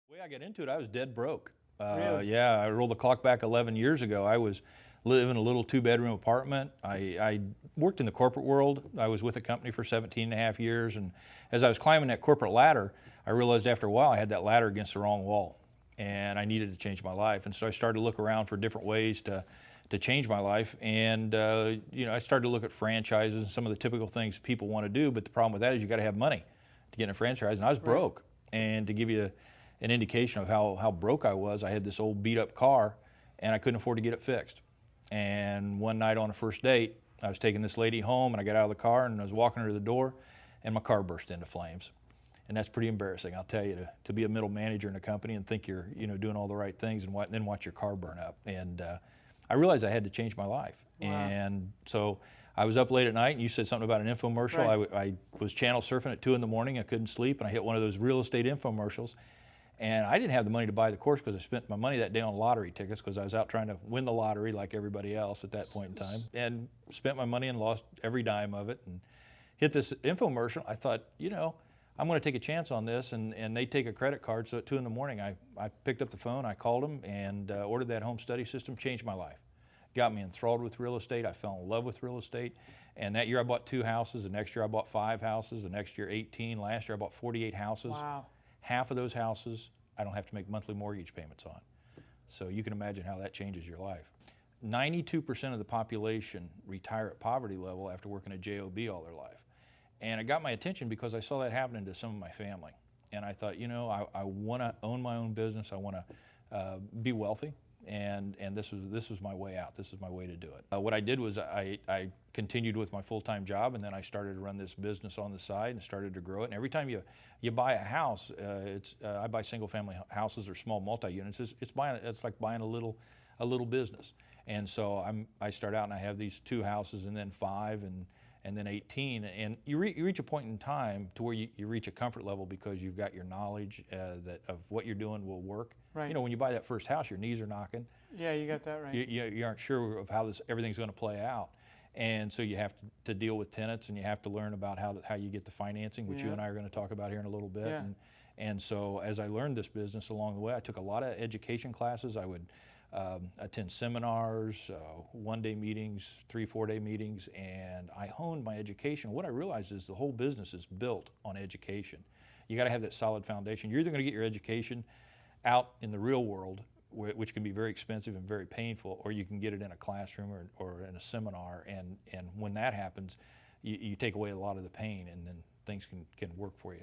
The way I got into it, I was dead broke. Really? Yeah, I rolled the clock back 11 years ago. I was living in a little two-bedroom apartment. I worked in the corporate world. I was with a company for 17 and a half years, and as I was climbing that corporate ladder, I realized after a while I had that ladder against the wrong wall, and I needed to change my life. And so I started to look around for different ways to change my life. And I started to look at franchises and some of the typical things people want to do, but the problem with that is you got to have money to get in a franchise, and I was broke. And to give you an indication of how broke I was, I had this old beat up car and I couldn't afford to get it fixed. And one night on a first date, I was taking this lady home and I got out of the car and I was walking her to the door and my car burst into flames. And that's pretty embarrassing, I'll tell you, to be a middle manager in a company and think you're doing all the right things and then watch your car burn up. And I realized I had to change my life. Wow. And so I was up late at night and you said something about an infomercial. Right. I was channel surfing at 2 in the morning. I couldn't sleep and I hit one of those real estate infomercials. And I didn't have the money to buy the course because I spent my money that day on lottery tickets because I was out trying to win the lottery like everybody else at that point in time. And spent my money and lost every dime of it and hit this infomercial. I thought, I'm going to take a chance on this. And they take a credit card. So at 2 in the morning, I picked up the phone, I called them and ordered that home study system, changed my life. Got me enthralled with real estate. I fell in love with real estate. And that year I bought 2 houses. The next year I bought 5 houses. The next year 18. Last year I bought 48 houses. Wow. Half of those houses I don't have to make monthly mortgage payments on. So you can imagine how that changes your life. 92% of the population retire at poverty level after working at JOB all their life. And it got my attention because I saw that happening to some of my family. And I thought, I want to own my own business. I want to be wealthy. And this was my way out. This is my way to do it. What I did was I continued with my full-time job, and then I started to run this business on the side and started to grow it. And every time you buy a house, I buy single-family houses or small multi-units. It's like buying a little business. And so I start out and I have these 2 houses, and then 5, and then 18, and you reach a point in time to where you reach a comfort level because you've got your knowledge that of what you're doing will work. Right. When you buy that first house, your knees are knocking. Yeah, you got that right. You aren't sure of how everything's going to play out, and so you have to deal with tenants, and you have to learn about how you get the financing, which you and I are going to talk about here in a little bit. Yeah. And so as I learned this business along the way, I took a lot of education classes. I would attend seminars, 1-day meetings, 3-4-day meetings, and I honed my education. What I realized is the whole business is built on education. You got to have that solid foundation. You're either going to get your education out in the real world, which can be very expensive and very painful, or you can get it in a classroom or in a seminar, and when that happens, you take away a lot of the pain, and then things can work for you.